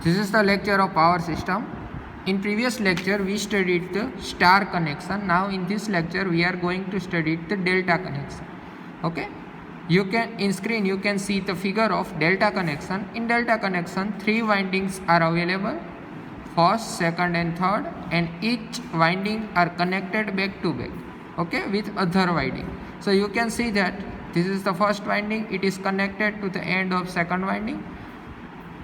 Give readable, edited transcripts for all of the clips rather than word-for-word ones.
This is the lecture of power system. In previous lecture we studied the star connection. Now in this lecture we are going to study the delta connection. Okay, you can in screen you can see the figure of delta connection. In delta connection 3 windings are available, first, second and third, and each winding are connected back to back, okay, with other winding. So you can see that this is the first winding, it is connected to the end of second winding.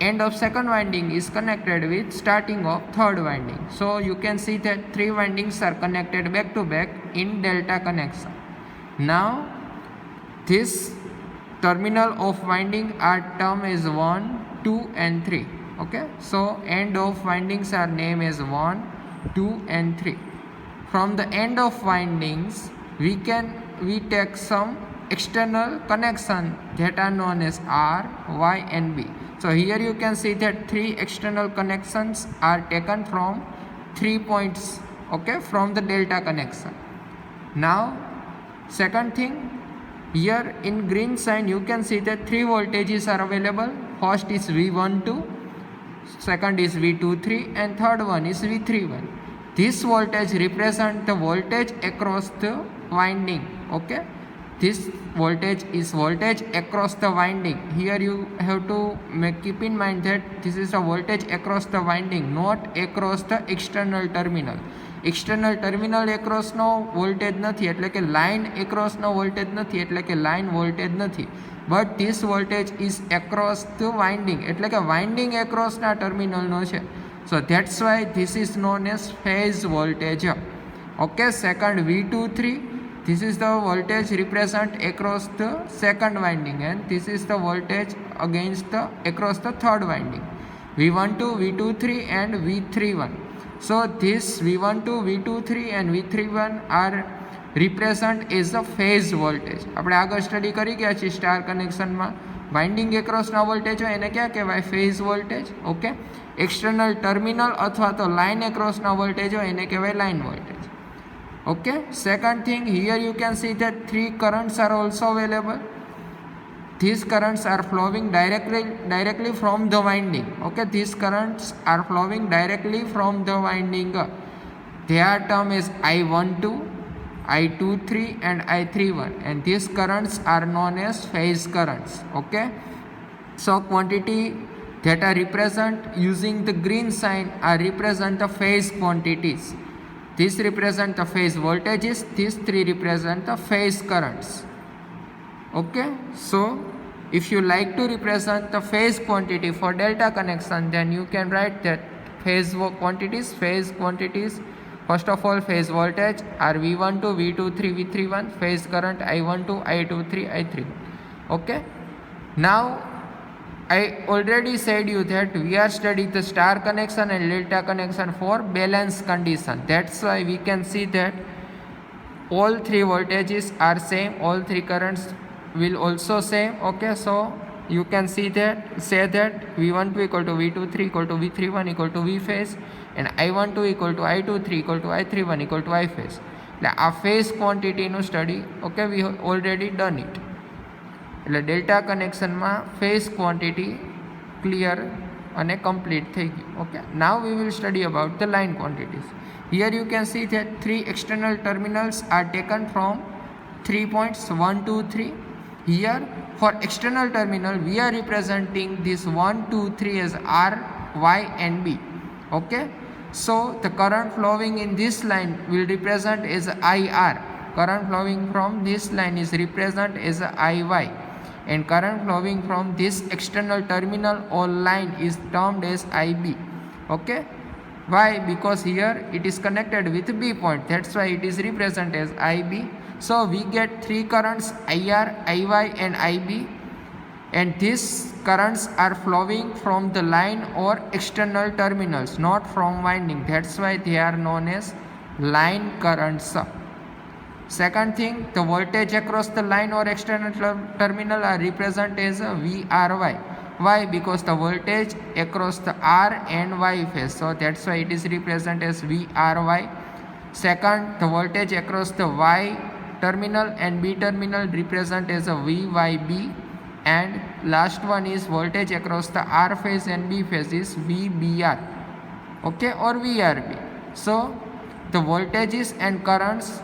End of second winding is connected with starting of third winding. So you can see that 3 windings are connected back to back in delta connection. Now this terminal of winding are termed as 1, 2 and 3. Okay, so end of windings are named as 1, 2 and 3. From the end of windings we take some external connection that are known as R, Y and B. So here you can see that 3 external connections are taken from 3 points, okay, from the delta connection. Now second thing, here in green sign you can see that 3 voltages are available. First is V12, second is V23 and third one is V31. This voltage represent the voltage across the winding, okay. This voltage is voltage across the winding. Here you have to keep in mind that this is a voltage across the winding, not across the external terminal. External terminal એક્રોસનો voltage નથી, એટલે કે line એક્રોસનો voltage નથી, એટલે કે line voltage નથી. But this voltage is across the winding, એટલે કે વાઇન્ડિંગ એક્રોસના ટર્મિનલનો છે. So that's why this is known as phase voltage. Okay, second V23, this is the voltage represent across the second winding and this is the voltage against the across the third winding. V12, V23 and V31. So this V12, V23 and V31 are represent as a phase voltage. આપણે આગળ study કરી ગયા છીએ star કનેક્શનમાં winding એક્રોસના voltage હોય એને ક્યાં કહેવાય? Phase voltage. Okay, external terminal અથવા તો લાઇન એક્રોસના વોલ્ટેજ હોય એને કહેવાય line voltage. Okay, second thing, here you can see that 3 currents are also available. These currents are flowing directly from the winding. Okay, these currents are flowing directly from the winding. They are termed as I12, I23 and I31 and these currents are known as phase currents. Okay, so quantity that are represent using the green sign are represent the phase quantities. This represent the phase voltages, these 3 represent the phase currents. Okay, so if you like to represent the phase quantity for delta connection, then you can write that phase quantities. First of all, phase voltage are V12, V23, V31, phase current I12, I23, I31. Okay, now I already said you that we are studying the star connection and delta connection for balance condition. That's why we can see that all 3 voltages are same, all 3 currents will also same. Okay, so you can see that, say that V12 equal to V23 equal to V31 equal to V phase and I12 equal to I23 equal to I31 equal to I phase. એટલે આ phase quantity નું study, okay, we have already done it. એટલે delta કનેક્શનમાં phase quantity clear and complete થઈ ગયું. Okay, now we will study about the line quantities. Here you can see that 3 external terminals are taken from 3 points 1, 2, 3. Here for external terminal we are representing this 1, 2, 3 as R, Y and B. Okay, so the current flowing in this line will represent as IR. Current flowing from this line is represent as IY. And current flowing from this external terminal or line is termed as IB. Okay, why? Because here it is connected with B point, that's why it is represented as IB. So we get 3 currents IR, IY and IB and these currents are flowing from the line or external terminals, not from winding. That's why they are known as line currents. Second thing, the voltage across the line or external terminal are represented as VRY. Why? Because the voltage across the R and Y phase, so that's why it is represented as VRY. Second, the voltage across the Y terminal and B terminal represented as a VYB. and last one is voltage across the R phase and B phase is VBR, okay, or VRB. So the voltages and currents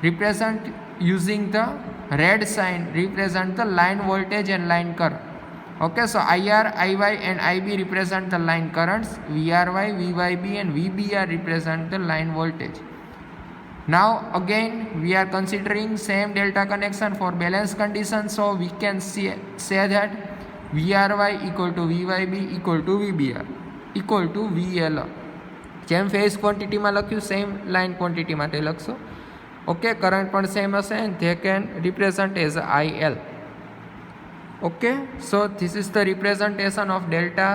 represent using the red sign represent the line voltage and line current. Okay, so IR, IY and IB represent the line currents, VRY, VYB and VBR represent the line voltage. Now again we are considering same delta connection for balance condition, so we can say that VRY equal to VYB equal to VBR equal to VL. જેમ phase ક્વોન્ટિટીમાં લખ્યું same line quantity માટે લખશો. Okay, current પણ same હશે, they can represent as IL. Okay, so this is the representation of delta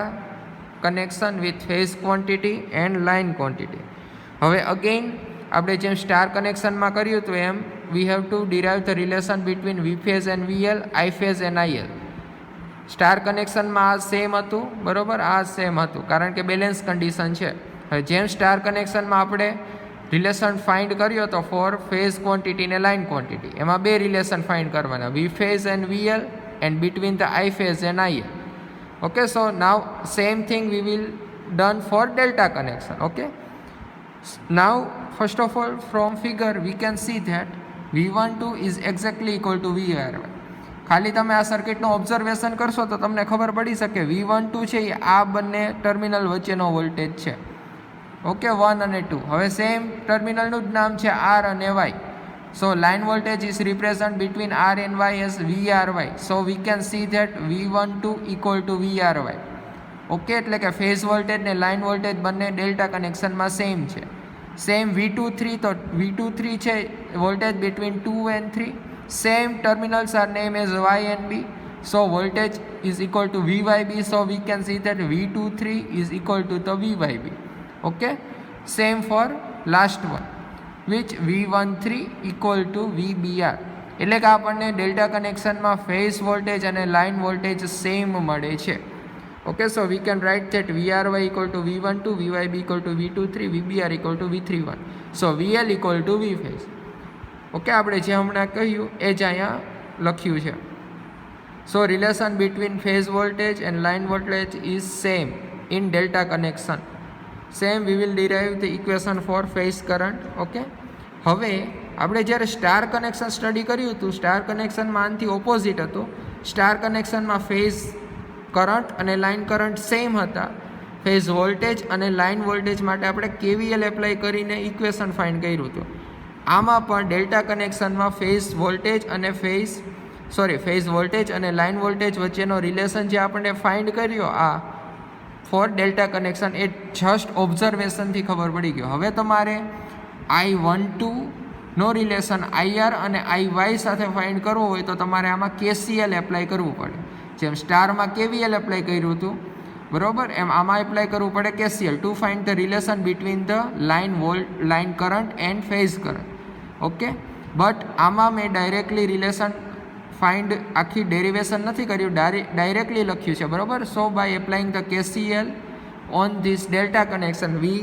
connection with phase quantity and line quantity. હવે again આપણે જેમ સ્ટાર કનેક્શનમાં કર્યું હતું એમ we have to derive the relation between V phase and VL, I phase and IL. Star કનેક્શનમાં આ same હતું, બરાબર, આ સેમ હતું કારણ કે બેલેન્સ કન્ડિશન છે. હવે જેમ સ્ટાર કનેક્શનમાં આપણે રિલેશન ફાઇન્ડ કર્યો તો ફોર ફેઝ ક્વોન્ટિટી ને લાઇન ક્વોન્ટિટી, એમાં બે રિલેશન ફાઇન્ડ કરવાના, V phase and VL and between the I phase and IL. Okay, so now same thing we will done for delta connection. Okay, now first of all from figure we can see that V12 is exactly equal to VRY. ખાલી તમે આ સર્કિટનું observation કરશો તો તમને ખબર પડી શકે V12 છે એ આ બંને ટર્મિનલ વચ્ચેનો વોલ્ટેજ છે. ઓકે, 1 અને 2. હવે સેમ ટર્મિનલનું જ નામ છે R અને Y. So line voltage is represent between R and Y as VRY. So we can see that V12 equal to VRY. Okay, એટલે કે ફેઝ વોલ્ટેજ ને લાઇન વોલ્ટેજ બંને ડેલ્ટા કનેક્શનમાં સેમ છે. સેમ V23, તો V23 છે voltage between 2 and 3. Same terminals are name as Y and B. So voltage is equal to VYB. So we can see that V23 is equal to the VYB. Okay, same for last one, which V13 equal to VBR. એટલે કે આપણને delta કનેક્શનમાં phase voltage અને line voltage same મળે છે. Okay, so we can write that VRY equal to V12, VYB equal to V23, VBR equal to V31. So VL equal to V phase. Okay, આપણે જે હમણાં કહ્યું એ જ અહીંયા લખ્યું છે. So relation between phase voltage and line voltage is same in delta connection. Same we will derive the equation for phase current. Okay, હવે આપણે જ્યારે સ્ટાર કનેક્શન સ્ટડી કર્યું હતું, સ્ટાર કનેક્શનમાં આનાથી ઓપોઝિટ હતું. સ્ટાર કનેક્શનમાં ફેઝ કરંટ અને line current same હતા. Phase voltage અને લાઇન વોલ્ટેજ માટે આપણે KVL એપ્લાય કરીને ઇક્વેશન ફાઇન્ડ કર્યું હતું. આમાં પણ ડેલ્ટા કનેક્શનમાં ફેઝ વોલ્ટેજ અને લાઇન વોલ્ટેજ વચ્ચેનો રિલેશન જે આપણે ફાઇન્ડ કર્યો આ ફોર ડેલ્ટા કનેક્શન એ જસ્ટ ઓબ્ઝર્વેશનથી ખબર પડી ગયો. હવે તમારે I12 નો રિલેશન IR અને IY સાથે ફાઇન્ડ કરવો હોય તો તમારે આમાં KCL એપ્લાય કરવું પડે. જેમ સ્ટારમાં KVL એપ્લાય કર્યું હતું, બરાબર, એમ આમાં એપ્લાય કરવું પડે KCL to find the relation between the line current and phase current. Okay, but આમાં મેં ડાયરેક્ટલી રિલેશન ફાઇન્ડ આખી ડેરિવેશન નથી કર્યું, ડાયરેક્ટલી લખ્યું છે, બરાબર. So by applying the KCL on this delta connection we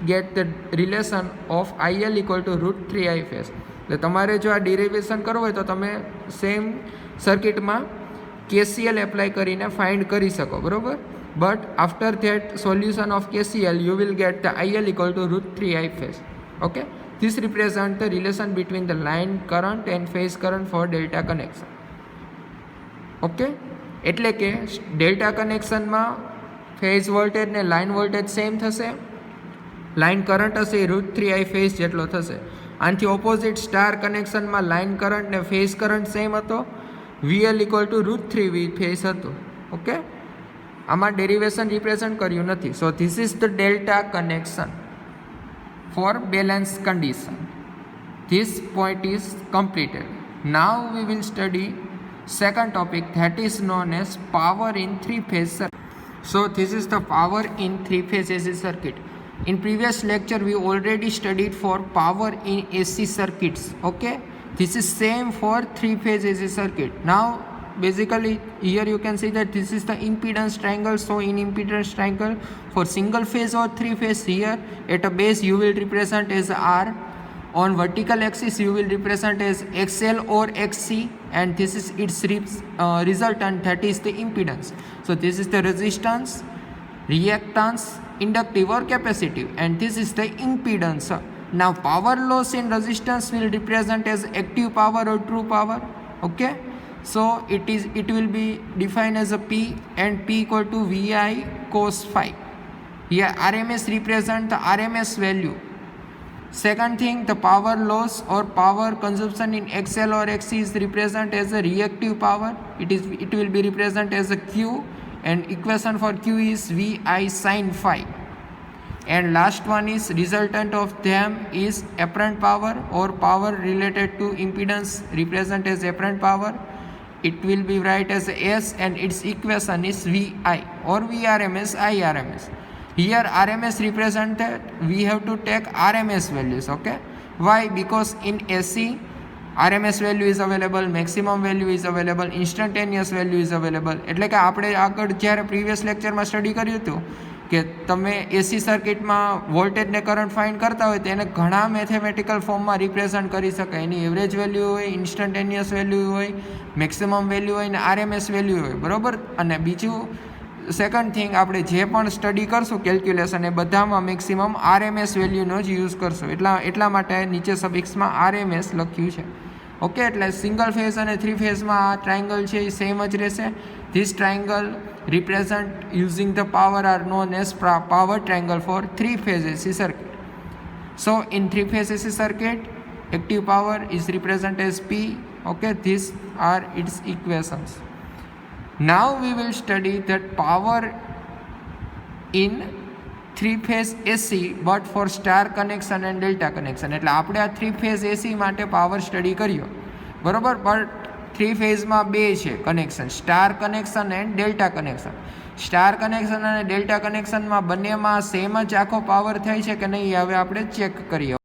get the relation of IL equal to √3 I phase. એટલે તમારે જો આ ડેરિવેશન કરવું હોય તો તમે સેમ સર્કિટમાં KCL એપ્લાય કરીને ફાઇન્ડ કરી શકો, બરાબર. But after that solution of KCL you will get the IL equal to √3 I phase. Okay, this represent the relation between the line current and phase current for delta connection. Okay, એટલે કે delta કનેક્શનમાં phase voltage ને line voltage same થશે, line current હશે એ √3 I phase જેટલો થશે. આનાથી ઓપોઝિટ સ્ટાર કનેક્શનમાં લાઇન કરંટ ને ફેઝ કરંટ સેમ હતો, VL equal to √3 V phase હતું. ઓકે, આમાં ડેરિવેશન રિપ્રેઝન્ટ કર્યું નથી. So this is the delta connection for balance condition. This point is completed. Now we will study second topic, that is known as power in three phase circuit. So this is the power in three phase AC circuit. In previous lecture we already studied for power in AC circuits. Okay, this is same for three phase AC circuit. Now basically here you can see that this is the impedance triangle. So in impedance triangle for single phase or three phase, here at a base you will represent as R, On vertical axis you will represent as XL or XC, and this is its resultant, that is the impedance. So this is the resistance, reactance, inductive or capacitive, and this is the impedance. Now power loss in resistance will represent as active power or true power. Okay, so it will be defined as a P, and P equal to VI cos phi. Here RMS represent the RMS value. Second thing, the power loss or power consumption in XL or XC is represented as a reactive power. It will be represented as a Q, and equation for Q is VI sin phi. And last one is resultant of them is apparent power or power related to impedance, represented as apparent power. It will be write as S, and its equation is VI or VRMS IRMS. Here RMS represented, we have to take RMS values. Okay, why? Because in AC RMS value is available, maximum value is available, instantaneous value is available. એટલે કે આપણે આગળ જ્યારે previous લેક્ચરમાં study કર્યું હતું કે તમે એસી સર્કિટમાં વોલ્ટેજ ને કરંટ ફાઇન્ડ કરતા હોય તો એને ઘણા મેથેમેટિકલ ફોર્મમાં રિપ્રેઝન્ટ કરી શકાય. એની એવરેજ વેલ્યુ હોય, ઇન્સ્ટન્ટેનિયસ વેલ્યુ હોય, મેક્સિમમ વેલ્યુ હોય ને આરએમએસ વેલ્યુ હોય, બરાબર. અને બીજું સેકન્ડ થિંગ, આપણે જે પણ સ્ટડી કરશું કેલ્ક્યુલેશન એ બધામાં મેક્સિમમ આરએમએસ વેલ્યુનો જ યુઝ કરશું. એટલા માટે નીચે સબિક્સમાં આરએમએસ લખ્યું છે. ઓકે, એટલે સિંગલ ફેઝ અને થ્રી ફેઝમાં આ ટ્રાયંગલ છે એ સેમ જ રહેશે. This triangle represent using the power are known as power triangle for three phase AC circuit. So in three phase AC circuit, active power is represented as P. Okay, these are its equations. Now we will study that power in three phase AC but for star connection and delta connection. એટલે આપણે આ three phase AC માટે power study કર્યો, બરોબર. But three ફેઝમાં બે છે connection, star connection and delta connection. Star connection અને ડેલ્ટા કનેક્શનમાં બંનેમાં સેમ જ આખો પાવર થાય છે કે નહીં, હવે આપણે ચેક કરીએ.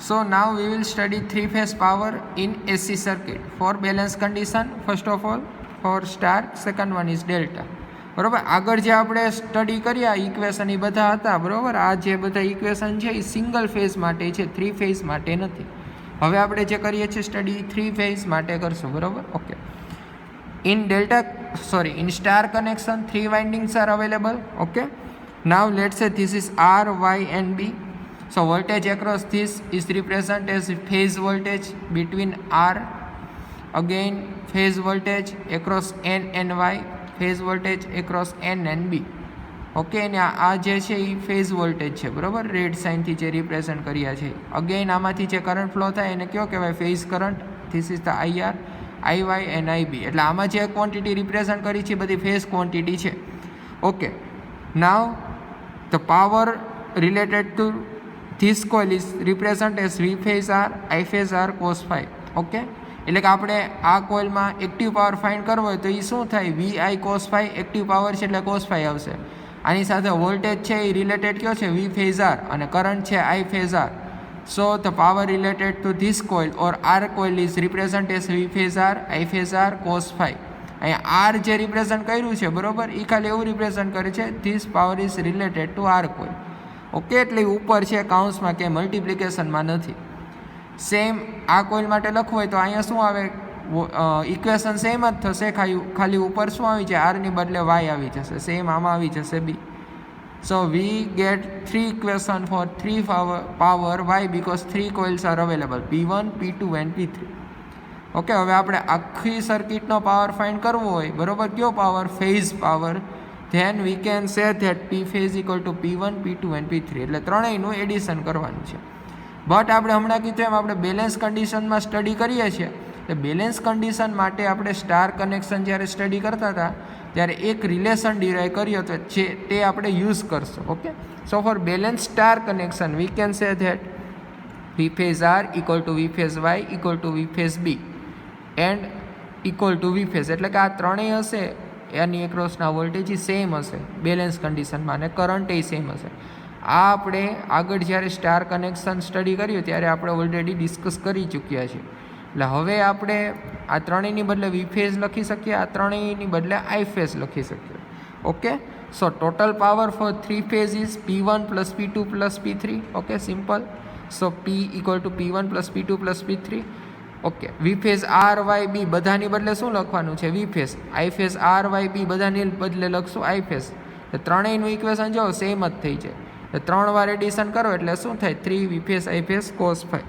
So now we will study three phase power in AC circuit for balance condition. First of all for star, second one is delta, બરાબર. આગળ જે આપણે સ્ટડી કર્યા ઇક્વેશન એ બધા હતા, બરાબર. આ જે બધા ઇક્વેશન છે એ સિંગલ ફેઝ માટે છે, થ્રી ફેઝ માટે નથી. હવે આપણે જે કરીએ છીએ સ્ટડી થ્રી ફેઝ માટે કરશું, બરાબર. Okay, in star connection three windings R available. Okay, now let's સે this is R, Y and B. So voltage across this is represented as phase voltage between R, again phase voltage across N and Y, phase voltage across N and B. Okay, અને આ જે છે એ phase voltage છે, બરાબર. Red સાઇનથી જે represent કર્યા છે. Again આમાંથી જે કરંટ ફ્લો થાય એને કયો કહેવાય? Phase current. This is the IR, IY and IB. એટલે આમાં જે ક્વોન્ટિટી રિપ્રેઝન્ટ કરી છે બધી ફેઝ ક્વોન્ટિટી છે. Okay, now the power related to this coil is represent as V phase R, I phase R cos phi. Okay, એટલે કે આપણે આ કોઇલમાં એક્ટિવ પાવર ફાઇન્ડ કરવો હોય તો એ શું થાય? VI cos phi. Active power છે એટલે cos phi આવશે. આની સાથે વોલ્ટેજ છે એ રિલેટેડ કયો છે? V phase R, અને કરંટ છે I phase R. So the power related to this coil or R coil is represent as V phase R, I phase R cos phi. અહીંયા R જે represent કર્યું છે, બરોબર, એ ખાલી એવું રિપ્રેઝન્ટ કરે છે this power is related to R coil. Okay, એટલે ઉપર છે કાઉન્સમાં, કે મલ્ટિપ્લિકેશનમાં નથી. સેમ આ કોઇલ માટે લખવું હોય તો અહીંયા શું આવે? ઇક્વેશન સેમ જ થશે, ખાલી ઉપર શું આવી જાય? આરની બદલે વાય આવી જશે. સેમ આમાં આવી જશે B. So we get three equation for three power Y because three coils are available, P1, P2 and P3. Okay, હવે આપણે આખી સર્કિટનો પાવર ફાઇન્ડ કરવો હોય, બરોબર, કયો power? Phase power. Then we can say that P phase equal to P1, P2 and P3. એટલે ત્રણેયનું addition કરવાનું છે. બટ આપણે હમણાં કીધું એમ આપણે બેલેન્સ કન્ડિશનમાં સ્ટડી કરીએ છીએ. તો બેલેન્સ કન્ડિશન માટે આપણે સ્ટાર કનેક્શન જ્યારે સ્ટડી કરતા હતા ત્યારે એક રિલેશન ડિરાઈવ કર્યો હતો, જે તે આપણે યુઝ કરશું. Okay, so for balance star connection we can say that V phase R equal to V phase Y equal to V phase B and equal to V phase. એટલે કે આ ત્રણેય હશે એની એક્રોસના વોલ્ટેજ સેમ હશે balance કન્ડિશનમાં, અને current એ same હશે. આ આપણે આગળ જ્યારે સ્ટાર કનેક્શન સ્ટડી કર્યું ત્યારે આપણે ઓલરેડી ડિસ્કસ કરી ચૂક્યા છીએ. એટલે હવે આપણે આ ત્રણેયની બદલે V phase લખી શકીએ, આ ત્રણેયની બદલે I phase લખી શકીએ. Okay, so total power for three phase is P1 plus P2 plus P3. Okay, simple. So P equal to P1 plus P2 plus P3. Okay, V phase R Y B બધાની બદલે શું લખવાનું છે? V phase. I phase R Y B બધાની બદલે લખશું I phase. ત્રણેયનું equation જો સેમ જ થઈ જાય. 3 વાર એડિશન કરો એટલે શું થાય? 3 V phase I phase cos phi.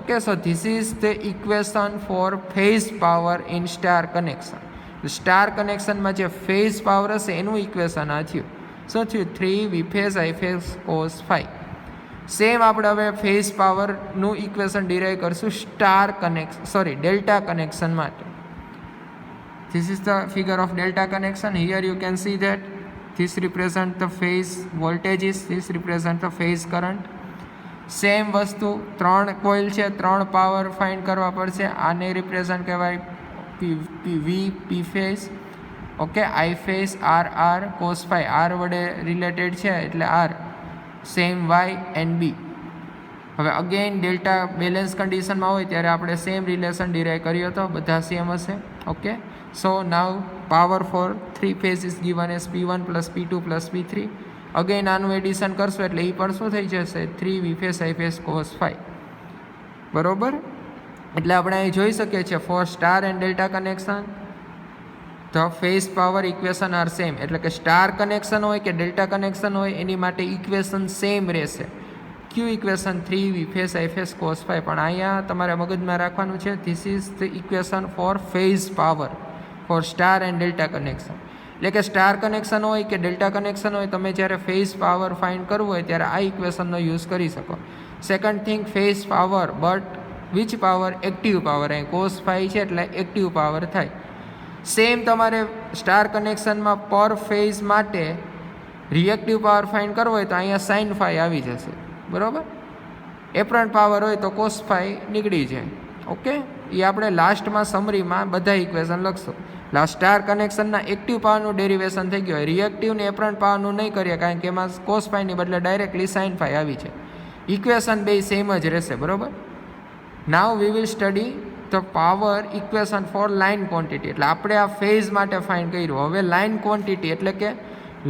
Okay, so this is the equation for phase power in star connection. Star કનેક્શનમાં જે ફેઝ પાવર હશે એનું ઇક્વેશન આ થયું. શું થયું? 3 V phase I phase cos phi. Same આપણે હવે ફેઝ પાવરનું ઇક્વેશન ડિરાઈવ કરશું ડેલ્ટા કનેક્શન માટે. This is the figure of delta connection. Here you can see that this represent the phase voltages, this represent the phase current. Same વસ્તુ, 3 coil છે, 3 power find કરવા પડશે. આને represent કહેવાય P phase. Okay, I phase R cos phi. R વડે related છે એટલે R. Same Y and B. હવે અગેન ડેલ્ટા બેલેન્સ કન્ડિશનમાં હોય ત્યારે આપણે સેમ રિલેશન ડિરાઈવ કર્યો હતો, બધા સેમ હશે. Okay, so now power for 3 phase is given as P1 plus P2 plus P3. Again આનું એડિશન કરશું એટલે એ પણ શું થઈ જશે? 3 V phase I phase cos phi. બરોબર? એટલે આપણે અહીં જોઈ શકીએ છીએ for star and delta connection the phase power equation are same. એટલે કે સ્ટાર કનેક્શન હોય કે ડેલ્ટા કનેક્શન હોય એની માટે ઇક્વેશન સેમ રહેશે. ક્યુ equation? 3 V phase I phase cos phi. પણ અહીંયા તમારે મગજમાં રાખવાનું છે this is the equation for phase power for star and delta connection. એટલે કે સ્ટાર કનેક્શન હોય કે ડેલ્ટા કનેક્શન હોય, તમે જ્યારે ફેઝ પાવર ફાઇન્ડ કરવું હોય ત્યારે આ ઇક્વેશનનો યુઝ કરી શકો. Second thing, phase power but which power? Active power. અહીં કોસ ફાઈ છે એટલે એક્ટિવ પાવર થાય. સેમ તમારે સ્ટાર કનેક્શનમાં પર ફેઝ માટે રિએક્ટિવ પાવર ફાઇન્ડ કરવો હોય તો અહીંયા સાઇન ફાઈ આવી જશે. બરાબર? એપરન્ટ પાવર હોય તો કોસ ફાઈ નીકળી જાય. ઓકે, એ આપણે લાસ્ટમાં સમરીમાં બધા ઇક્વેશન લખશું. સ્ટાર કનેક્શનના એક્ટિવ પાવરનું ડેરિવેશન થઈ ગયું હોય, રિએક્ટિવ ને એપરન્ટ પાવરનું નહીં કરીએ કારણ કે એમાં કોસ ફાઈની બદલે ડાયરેક્ટલી સાઇન ફાઈ આવી છે. ઇક્વેશન બે સેમ જ રહેશે. બરાબર? Now we will study the power equation for line quantity. એટલે આપણે આ ફેઝ માટે ફાઇન્ડ કર્યું. હવે લાઇન ક્વોન્ટિટી એટલે કે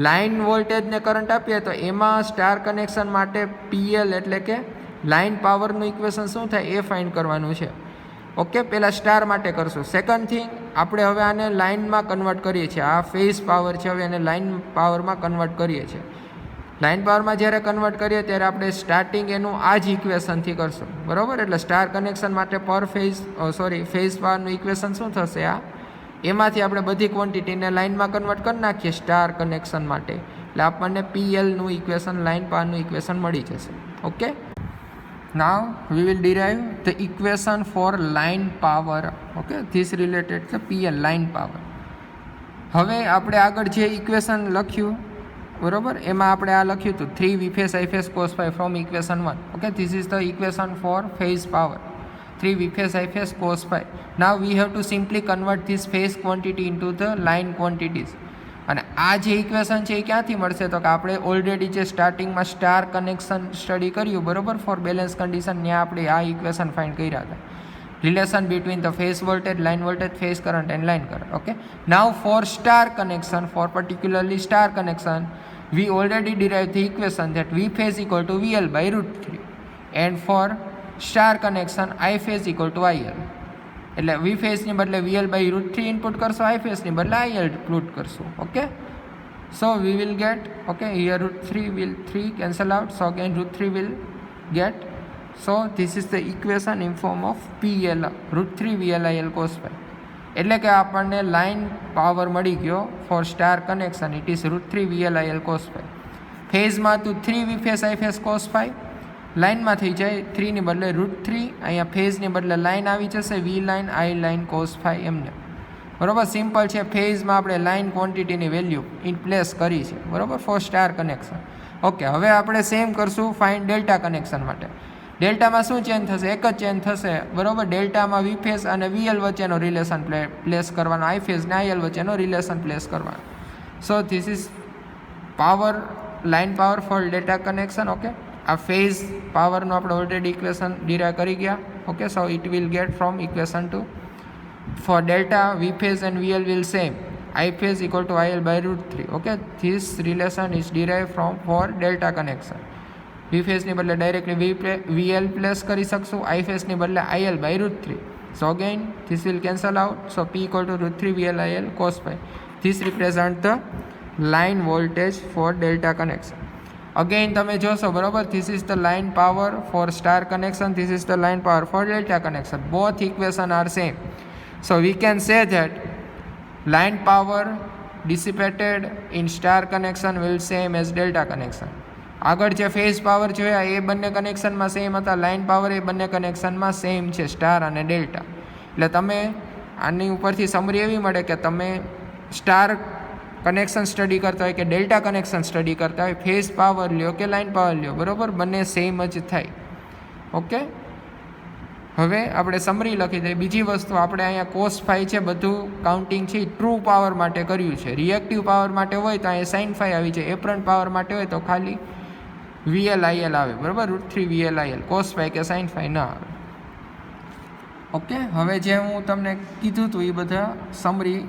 લાઇન વોલ્ટેજને કરંટ આપીએ તો એમાં સ્ટાર કનેક્શન માટે PL એટલે કે લાઇન પાવરનું ઇક્વેશન શું થાય એ ફાઇન્ડ કરવાનું છે. ઓકે, પહેલાં સ્ટાર માટે કરશું. સેકન્ડ થિંગ, આપણે હવે આને લાઇનમાં કન્વર્ટ કરીએ છીએ. આ ફેઝ પાવર છે, હવે એને લાઇન પાવરમાં કન્વર્ટ કરીએ છીએ. લાઇન પાવરમાં જ્યારે કન્વર્ટ કરીએ ત્યારે આપણે સ્ટાર્ટિંગ એનું આ જ ઇક્વેશનથી કરશું. બરાબર? એટલે સ્ટાર કનેક્શન માટે પર ફેઝ ફેઝ પાવરનું ઇક્વેશન શું થશે? આ એમાંથી આપણે બધી ક્વોન્ટિટીને લાઇનમાં કન્વર્ટ કરી નાખીએ સ્ટાર કનેક્શન માટે એટલે આપણને PLનું ઇક્વેશન, લાઇન પાવરનું ઇક્વેશન મળી જશે. Okay, now we will derive the equation for line power. Okay, this related the PL line power. હવે આપણે આગળ જે ઇક્વેશન લખ્યું, બરોબર, એમાં આપણે આ લખ્યું હતું 3 V phase I phase cos phi from equation 1. Okay, this is the equation for phase power 3 V phase I phase cos phi. Now we have to simply convert this phase quantity into the line quantities. અને આ જે equation છે એ ક્યાંથી મળશે? તો કે આપણે already જે સ્ટાર્ટિંગમાં સ્ટાર કનેક્શન સ્ટડી કર્યું, બરોબર, ફોર બેલેન્સ કન્ડિશન, ત્યાં આપણે આ ઇક્વેશન ફાઇન્ડ કર્યા હતા. Relation between the phase voltage, line voltage, phase current and line current. Okay, now for star connection, for particularly star connection, we already derived the equation that V phase equal to VL by root 3 and for star connection I phase equal to IL. એટલે V phase ની બદલે VL by root 3 input કરશો, I phase ની બદલે IL input કરશો. Okay, so we will get, okay, here root 3 will 3 cancel out, so again root 3 will get, so this is the equation in form of PL root 3 VL IL cos phi. એટલે કે આપણને line power મળી ગયો for star connection, it is root 3 VLIL cos phi. ફેઝમાં તું 3 V phase I phase cos phi, લાઇનમાં થઈ જાય 3 ની બદલે રૂટ 3, અહીંયા ફેઝની બદલે લાઇન આવી જશે, વી લાઇન આઈ લાઇન કોસ ફાઈ એમને. બરાબર? સિમ્પલ છે. ફેઝમાં આપણે લાઇન ક્વોન્ટિટીની વેલ્યુ ઇન પ્લેસ કરી છે. બરાબર? Four star connection. ઓકે, હવે આપણે સેમ કરશું ફાઇન ડેલ્ટા કનેક્શન માટે. ડેલ્ટામાં શું ચેન્જ થશે? એક જ ચેન્જ થશે. બરાબર? ડેલ્ટામાં વી ફેઝ અને VL વચ્ચેનો રિલેશન પ્લેસ કરવાનો, આઈ ફેઝ ને IL વચ્ચેનો રિલેશન પ્લેસ કરવાનો. So this is power, line power for delta connection. Okay, આ ફેઝ પાવરનું આપણે ઓલરેડી ઇક્વેશન ડિરાઈવ કરી ગયા. Okay, so it will get from equation 2 for delta V phase and VL will same, I phase equal to IL by root 3. Okay, this relation is derived from for delta connection. વી ફેઝની બદલે directly VL plus કરી શકશું, આઈ ફેઝની બદલે IL by √3. So again this will cancel out. So P equal to √3 VL IL cos phi. This represent the line voltage for delta connection. Again તમે જોશો બરાબર, this is the line power for star connection, this is the line power for delta connection. Both equation are same. So we can say that line power dissipated in star connection will same as delta connection. આગળ જે phase power જોયા એ બંને કનેક્શનમાં same હતા, line power એ બંને કનેક્શનમાં same છે, star અને delta. એટલે તમે આની ઉપરથી સમરી એવી મળે કે તમે સ્ટાર કનેક્શન સ્ટડી કરતા હોય કે ડેલ્ટા કનેક્શન સ્ટડી કરતા હોય, ફેઝ પાવર લ્યો કે લાઇન પાવર લ્યો બરાબર, બંને સેમ જ થાય. ઓકે, હવે આપણે સમરી લખી દઈએ. બીજી વસ્તુ આપણે અહીંયા cos phi છે બધું કાઉન્ટિંગ છે એ ટ્રુ પાવર માટે કર્યું છે. રિએક્ટિવ પાવર માટે હોય તો અહીંયા sin phi આવી જાય, એપરન્ટ પાવર માટે હોય તો ખાલી VL IL આવે બરાબર, √3 VL IL, cos phi કે sin phi ના આવે. ઓકે, હવે જે હું તમને કીધું હતું એ બધા સમરી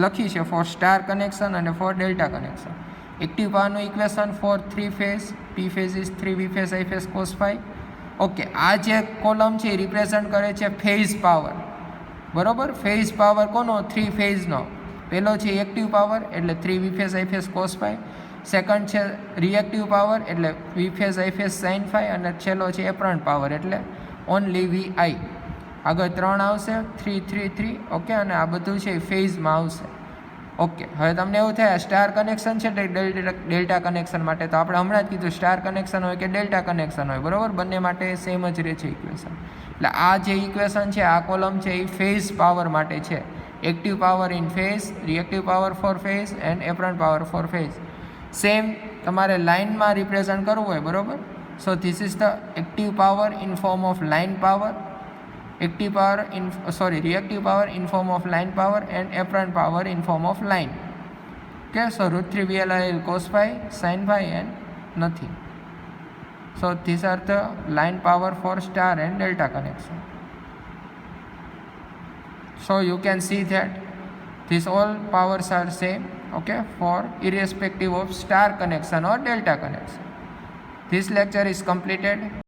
લખી છે ફોર સ્ટાર કનેક્શન અને ફોર ડેલ્ટા કનેક્શન. એક્ટિવ પાવરનું equation for 3 phase, P phase is 3 V phase I phase cos phi. ઓકે, આ જે કોલમ છે એ રિપ્રેઝન્ટ કરે છે ફેઝ પાવર બરાબર. ફેઝ પાવર કોનો? 3 ફેઝનો. પહેલો છે એક્ટિવ પાવર એટલે 3 V phase I phase cos phi. Second છે રિએક્ટિવ પાવર એટલે V phase I phase sin phi. અને છેલ્લો છે એપરન્ટ પાવર એટલે ઓનલી VI. આગળ 3 આવશે, 3 3 3. ઓકે, અને આ બધું છે એ ફેઝમાં આવશે. ઓકે, હવે તમને એવું થાય સ્ટાર કનેક્શન છે ડેલ્ટા કનેક્શન માટે, તો આપણે હમણાં જ કીધું સ્ટાર કનેક્શન હોય કે ડેલ્ટા કનેક્શન હોય બરાબર, બંને માટે સેમ જ રહે છે ઇક્વેશન. એટલે આ જે ઇક્વેશન છે આ કોલમ છે એ ફેઝ પાવર માટે છે. Active power in phase, reactive power for phase and apparent power for phase. Same તમારે લાઇનમાં રિપ્રેઝન્ટ કરવું હોય બરાબર. So this is the active power in form of line power, reactive power in form of line power and apparent power in form of line. Okay, so √3 VL IL cos phi, sin phi and nothing. So these are the line power for star and delta connection. So you can see that these all powers are same, okay, for irrespective of star connection or delta connection. This lecture is completed.